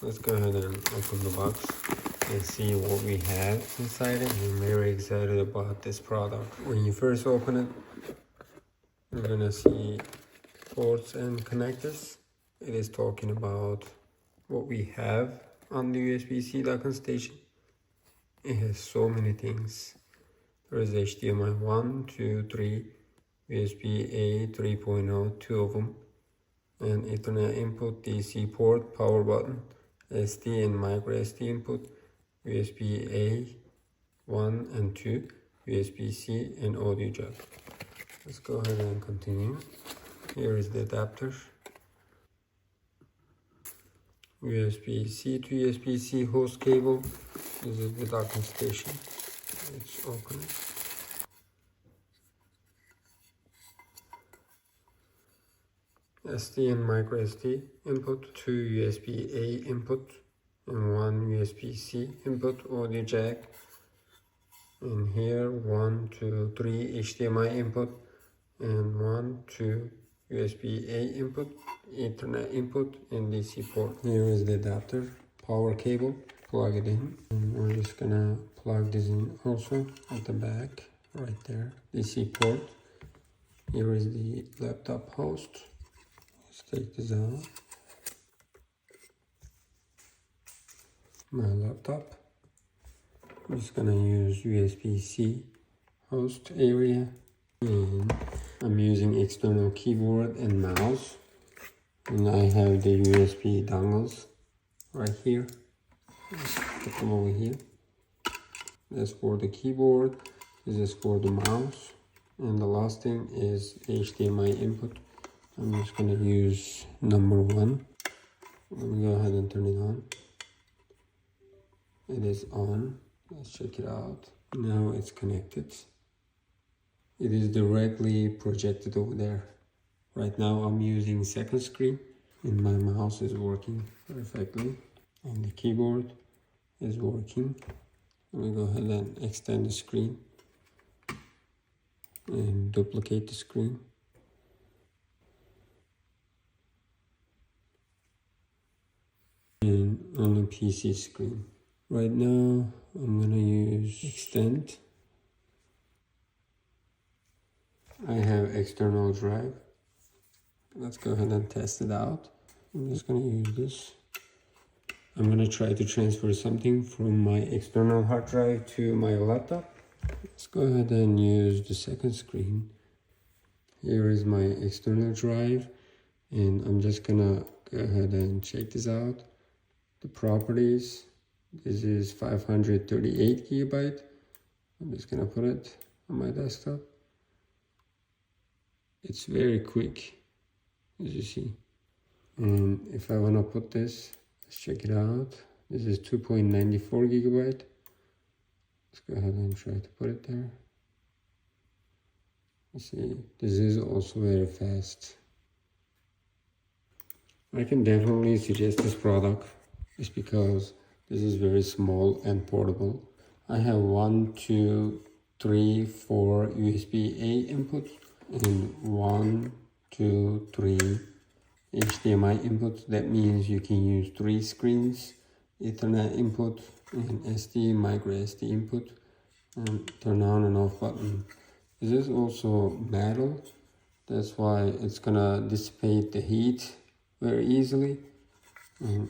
Let's go ahead and open the box and see what we have inside it. I'm very excited about this product. When you first open it, you're gonna see ports and connectors. It is talking about what we have on the USB-C docking station. It has so many things. There is HDMI 1, 2, 3, USB-A 3.0, 2 of them, and Ethernet input, DC port, power button, SD and microSD input, USB-A 1 and 2, USB-C, and audio jack. Let's go ahead and continue. Here is the adapter. USB-C to USB-C host cable. This is the docking station. Let's open it. SD and microSD input, 2 USB-A input, and 1 USB-C input, audio jack. And here 1, 2, 3 HDMI input, and 1, 2 USB-A input, Ethernet input, and DC port. Here is the adapter, power cable, plug it in. And we're just gonna plug this in also at the back, right there. DC port. Here is the laptop host. Let's take this out. My laptop. I'm just gonna use USB-C host area. And I'm using external keyboard and mouse. And I have the USB dongles right here. Let's put them over here. That's for the keyboard. This is for the mouse. And the last thing is HDMI input. I'm just gonna use number 1. Let me go ahead and turn it on. It is on. Let's check it out. Now it's connected. It is directly projected over there. Right now I'm using second screen and my mouse is working perfectly and the keyboard is working. Let me go ahead and extend the screen and duplicate the screen. And on the PC screen. Right now I'm gonna use extend. I have external drive. Let's go ahead and test it out. I'm just gonna use this. I'm gonna try to transfer something from my external hard drive to my laptop. Let's go ahead and use the second screen. Here is my external drive and I'm just gonna go ahead and check this out. The properties. This is 538 gigabyte. I'm just gonna put it on my desktop. It's very quick, as you see. And if I want to put this, let's check it out. This is 2.94 gigabyte. Let's go ahead and try to put it there. You see, this is also very fast. I can definitely suggest this product. It's because this is very small and portable. I have 1, 2, 3, 4 USB-A inputs. And 1, 2, 3 HDMI inputs. That means you can use 3 screens, Ethernet input, and SD, microSD input, and turn on and off button. This is also metal. That's why it's gonna dissipate the heat very easily. And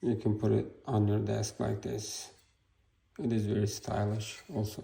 you can put it on your desk like this. It is very stylish also.